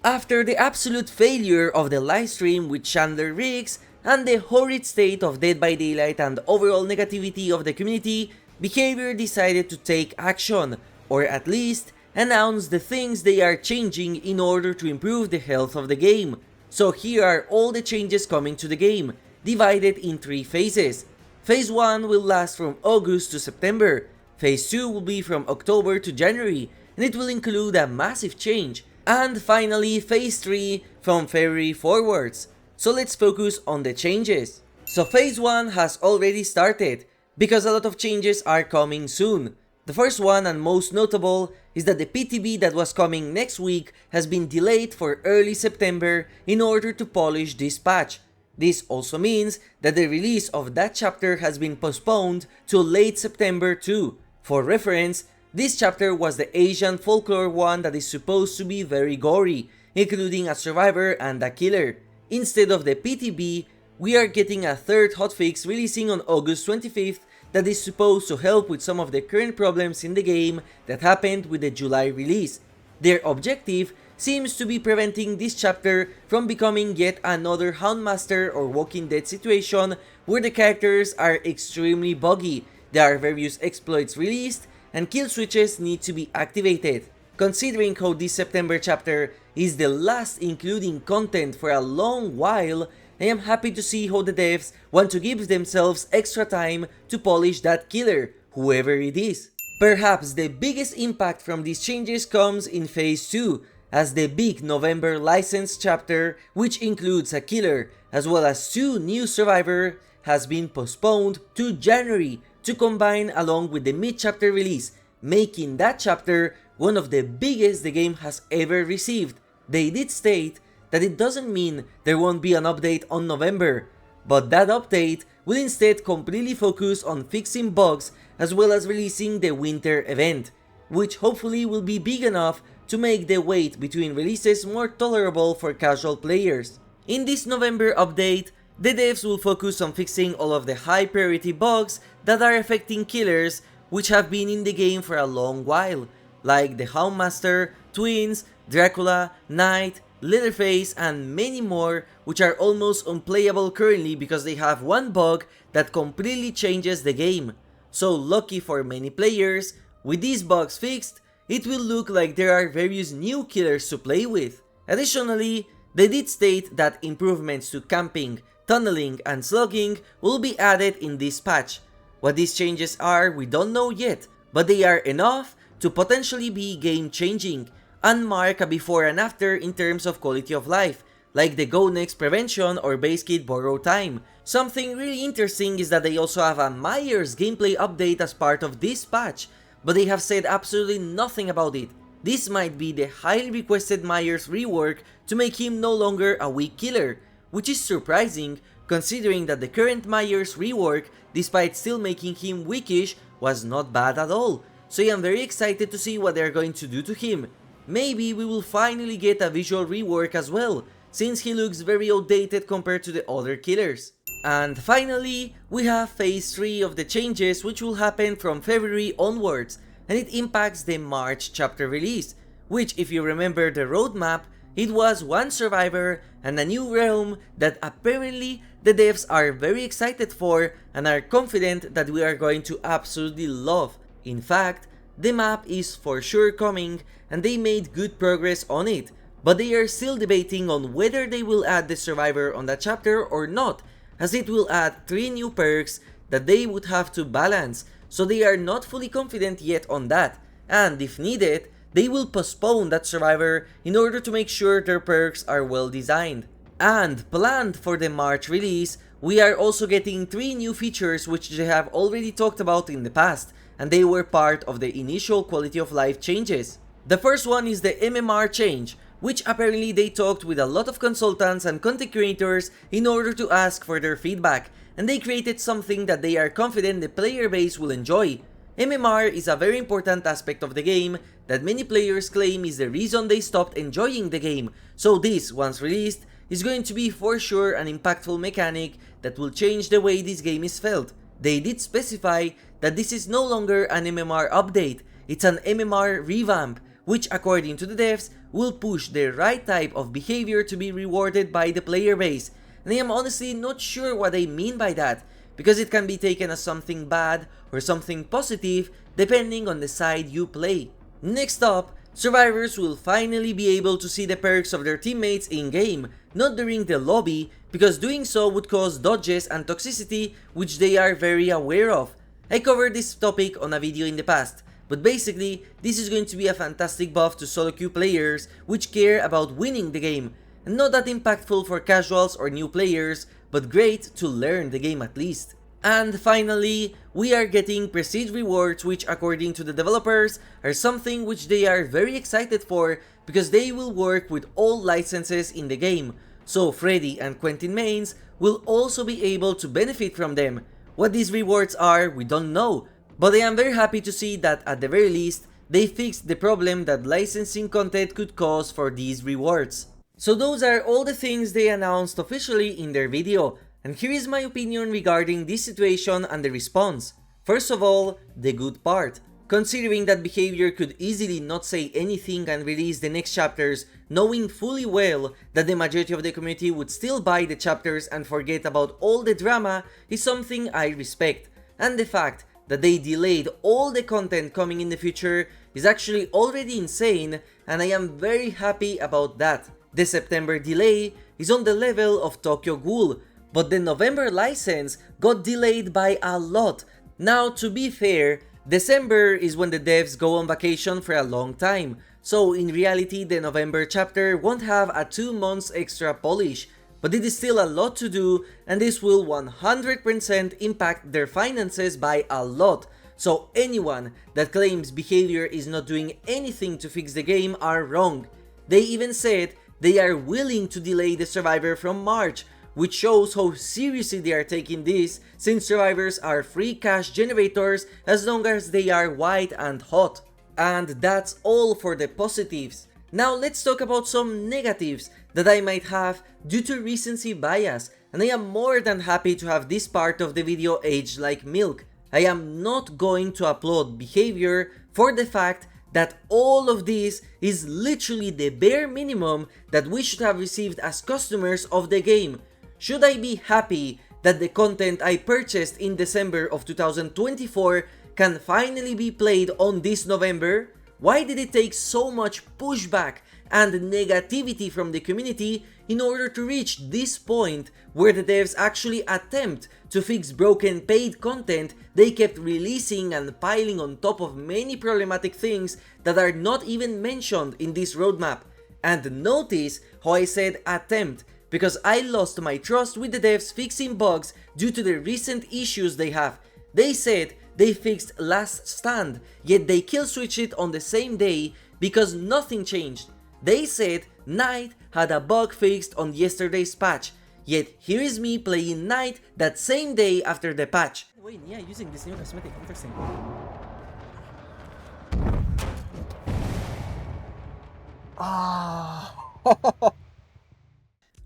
After the absolute failure of the livestream with Chandler Riggs and the horrid state of Dead by Daylight and overall negativity of the community, Behaviour decided to take action, or at least announce the things they are changing in order to improve the health of the game. So here are all the changes coming to the game, divided in 3 phases. Phase 1 will last from August to September, Phase 2 will be from October to January, and it will include a massive change, and finally Phase 3 from February forwards. So let's focus on the changes. So Phase 1 has already started, because a lot of changes are coming soon. The first one and most notable is that the PTB that was coming next week has been delayed for early September in order to polish this patch. This also means that the release of that chapter has been postponed to late September too. For reference, this chapter was the Asian folklore one that is supposed to be very gory, including a survivor and a killer. Instead of the PTB, we are getting a third hotfix releasing on August 25th that is supposed to help with some of the current problems in the game that happened with the July release. Their objective seems to be preventing this chapter from becoming yet another Houndmaster or Walking Dead situation where the characters are extremely buggy, there are various exploits released, and kill switches need to be activated. Considering how this September chapter is the last including content for a long while, I am happy to see how the devs want to give themselves extra time to polish that killer, whoever it is. Perhaps the biggest impact from these changes comes in Phase 2, as the big November license chapter, which includes a killer as well as 2 new survivors, has been postponed to January to combine along with the mid-chapter release, making that chapter one of the biggest the game has ever received. They did state that it doesn't mean there won't be an update on November, but that update will instead completely focus on fixing bugs as well as releasing the winter event, which hopefully will be big enough to make the wait between releases more tolerable for casual players. In this November update, the devs will focus on fixing all of the high priority bugs that are affecting killers which have been in the game for a long while, like the Houndmaster, Twins, Dracula, Knight, Leatherface, and many more, which are almost unplayable currently because they have one bug that completely changes the game. So lucky for many players, with these bugs fixed, it will look like there are various new killers to play with. Additionally, they did state that improvements to camping, tunneling, and slugging will be added in this patch. What these changes are, we don't know yet, but they are enough to potentially be game changing and mark a before and after in terms of quality of life, like the go next prevention or base kit borrow time. Something really interesting is that they also have a Myers gameplay update as part of this patch, but they have said absolutely nothing about it. This might be the highly requested Myers rework to make him no longer a weak killer, which is surprising considering that the current Myers rework, despite still making him weakish, was not bad at all. So I am very excited to see what they are going to do to him. Maybe we will finally get a visual rework as well, since he looks very outdated compared to the other killers. And finally, we have Phase 3 of the changes, which will happen from February onwards, and it impacts the March chapter release, which, if you remember the roadmap, it was 1 survivor and a new realm that apparently the devs are very excited for and are confident that we are going to absolutely love. In fact, the map is for sure coming and they made good progress on it, but they are still debating on whether they will add the survivor on that chapter or not, as it will add 3 new perks that they would have to balance, so they are not fully confident yet on that, and if needed, they will postpone that survivor in order to make sure their perks are well designed. And planned for the March release, we are also getting 3 new features which they have already talked about in the past, and they were part of the initial quality of life changes. The first one is the MMR change, which apparently they talked with a lot of consultants and content creators in order to ask for their feedback, and they created something that they are confident the player base will enjoy. MMR is a very important aspect of the game that many players claim is the reason they stopped enjoying the game, so this, once released, is going to be for sure an impactful mechanic that will change the way this game is felt. They did specify that this is no longer an MMR update, it's an MMR revamp, which according to the devs will push the right type of behavior to be rewarded by the player base. And I am honestly not sure what they mean by that, because it can be taken as something bad or something positive depending on the side you play. Next up, survivors will finally be able to see the perks of their teammates in-game, not during the lobby, because doing so would cause dodges and toxicity, which they are very aware of. I covered this topic on a video in the past, but basically, this is going to be a fantastic buff to solo queue players which care about winning the game, and not that impactful for casuals or new players, but great to learn the game at least. And finally, we are getting prestige rewards, which according to the developers are something which they are very excited for, because they will work with all licenses in the game, so Freddy and Quentin mains will also be able to benefit from them. What these rewards are, we don't know, but I am very happy to see that at the very least, they fixed the problem that licensing content could cause for these rewards. So those are all the things they announced officially in their video, and here is my opinion regarding this situation and the response. First of all, the good part. Considering that Behaviour could easily not say anything and release the next chapters, knowing fully well that the majority of the community would still buy the chapters and forget about all the drama, is something I respect. And the fact that they delayed all the content coming in the future is actually already insane, and I am very happy about that. The September delay is on the level of Tokyo Ghoul, but the November license got delayed by a lot. Now, to be fair, December is when the devs go on vacation for a long time, so in reality the November chapter won't have a 2 months extra polish, but it is still a lot to do, and this will 100% impact their finances by a lot. So anyone that claims Behaviour is not doing anything to fix the game are wrong. They even said they are willing to delay the Survivor from March, which shows how seriously they are taking this, since survivors are free cash generators as long as they are white and hot. And that's all for the positives. Now let's talk about some negatives that I might have due to recency bias, and I am more than happy to have this part of the video aged like milk. I am not going to upload Behaviour for the fact that all of this is literally the bare minimum that we should have received as customers of the game. Should I be happy that the content I purchased in December of 2024 can finally be played on this November? Why did it take so much pushback and negativity from the community in order to reach this point where the devs actually attempt to fix broken paid content they kept releasing and piling on top of many problematic things that are not even mentioned in this roadmap? And notice how I said attempt, because I lost my trust with the devs fixing bugs due to the recent issues they have. They said they fixed Last Stand, yet they kill switched it on the same day because nothing changed. They said Night had a bug fixed on yesterday's patch, yet here is me playing Night that same day after the patch. Wait, yeah, using this new cosmetic, interesting.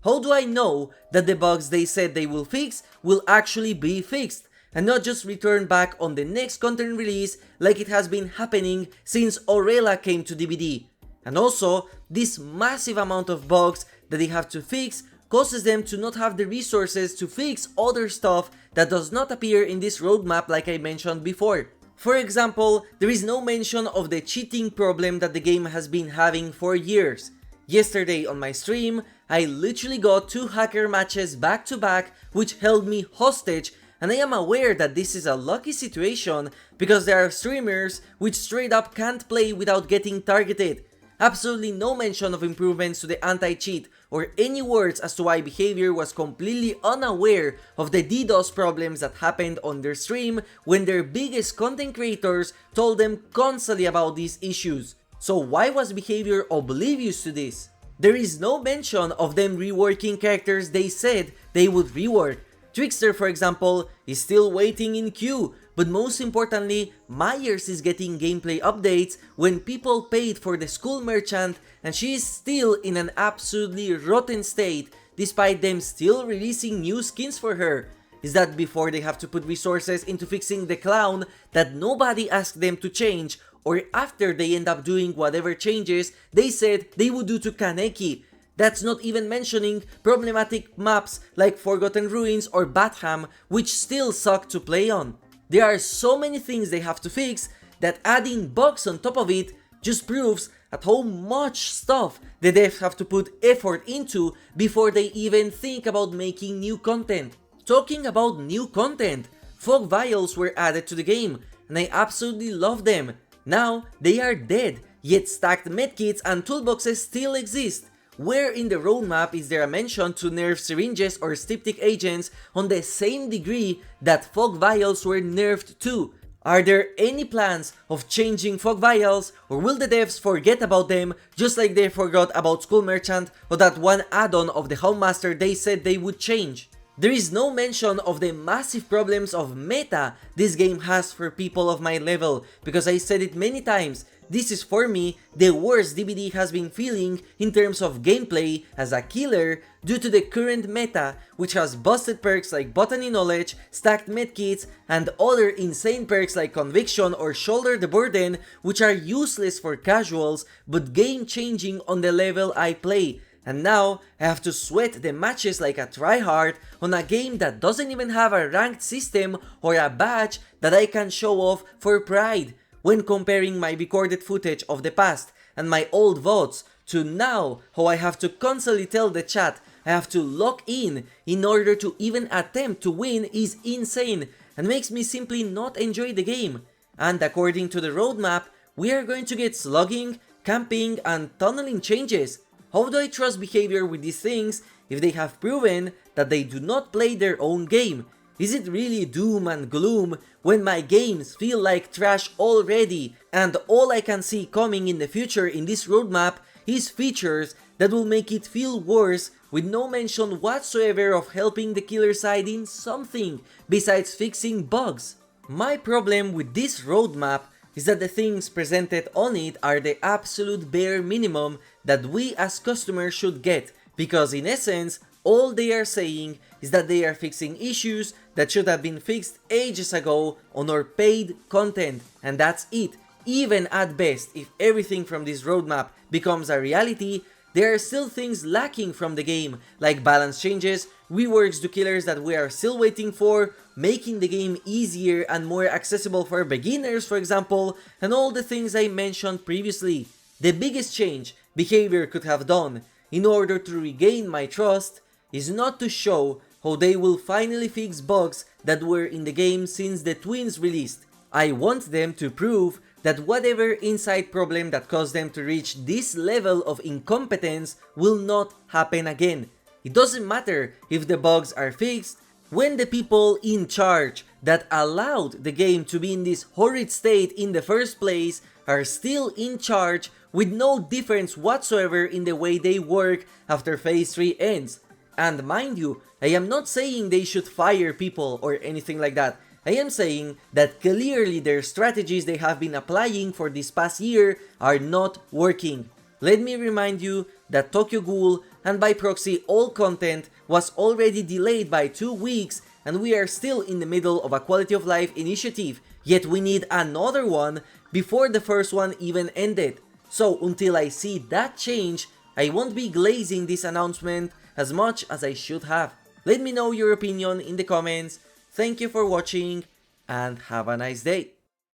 How do I know that the bugs they said they will fix will actually be fixed, and not just return back on the next content release like it has been happening since Orella came to DBD? And also, this massive amount of bugs that they have to fix causes them to not have the resources to fix other stuff that does not appear in this roadmap like I mentioned before. For example, there is no mention of the cheating problem that the game has been having for years. Yesterday on my stream, I literally got 2 hacker matches back to back which held me hostage, and I am aware that this is a lucky situation because there are streamers which straight up can't play without getting targeted. Absolutely no mention of improvements to the anti-cheat or any words as to why Behaviour was completely unaware of the DDoS problems that happened on their stream when their biggest content creators told them constantly about these issues. So why was Behaviour oblivious to this? There is no mention of them reworking characters they said they would rework. Trickster, for example, is still waiting in queue, but most importantly, Myers is getting gameplay updates when people paid for the school merchant, and she is still in an absolutely rotten state despite them still releasing new skins for her. Is that before they have to put resources into fixing the clown that nobody asked them to change, or after they end up doing whatever changes they said they would do to Kaneki. That's not even mentioning problematic maps like Forgotten Ruins or Batham, which still suck to play on. There are so many things they have to fix that adding bugs on top of it just proves at how much stuff the devs have to put effort into before they even think about making new content. Talking about new content, fog vials were added to the game, and I absolutely love them. Now they are dead, yet stacked medkits and toolboxes still exist. Where in the roadmap is there a mention to nerf syringes or styptic agents on the same degree that fog vials were nerfed too? Are there any plans of changing fog vials, or will the devs forget about them just like they forgot about Skull Merchant or that one add-on of the Houndmaster they said they would change? There is no mention of the massive problems of meta this game has for people of my level, because I said it many times, this is for me the worst DBD has been feeling in terms of gameplay as a killer due to the current meta, which has busted perks like Botany Knowledge, stacked medkits, and other insane perks like Conviction or Shoulder the Burden, which are useless for casuals but game changing on the level I play. And now I have to sweat the matches like a tryhard on a game that doesn't even have a ranked system or a badge that I can show off for pride. When comparing my recorded footage of the past and my old VODs to now, how I have to constantly tell the chat I have to lock in order to even attempt to win is insane and makes me simply not enjoy the game. And according to the roadmap, we are going to get slugging, camping and tunneling changes. How do I trust Behaviour with these things if they have proven that they do not play their own game? Is it really doom and gloom when my games feel like trash already, and all I can see coming in the future in this roadmap is features that will make it feel worse, with no mention whatsoever of helping the killer side in something besides fixing bugs? My problem with this roadmap is that the things presented on it are the absolute bare minimum that we as customers should get, because in essence all they are saying is that they are fixing issues that should have been fixed ages ago on our paid content, and that's it. Even at best, if everything from this roadmap becomes a reality, there are still things lacking from the game, like balance changes, reworks to killers that we are still waiting for, making the game easier and more accessible for beginners for example, and all the things I mentioned previously. The biggest change Behaviour could have done in order to regain my trust is not to show how they will finally fix bugs that were in the game since the twins released. I want them to prove that whatever inside problem that caused them to reach this level of incompetence will not happen again. It doesn't matter if the bugs are fixed when the people in charge that allowed the game to be in this horrid state in the first place are still in charge with no difference whatsoever in the way they work after phase 3 ends. And mind you, I am not saying they should fire people or anything like that. I am saying that clearly their strategies they have been applying for this past year are not working. Let me remind you that Tokyo Ghoul and by proxy all content was already delayed by 2 weeks, and we are still in the middle of a quality of life initiative, yet we need another one before the first one even ended. So until I see that change, I won't be glazing this announcement as much as I should have. Let me know your opinion in the comments. Thank you for watching and have a nice day.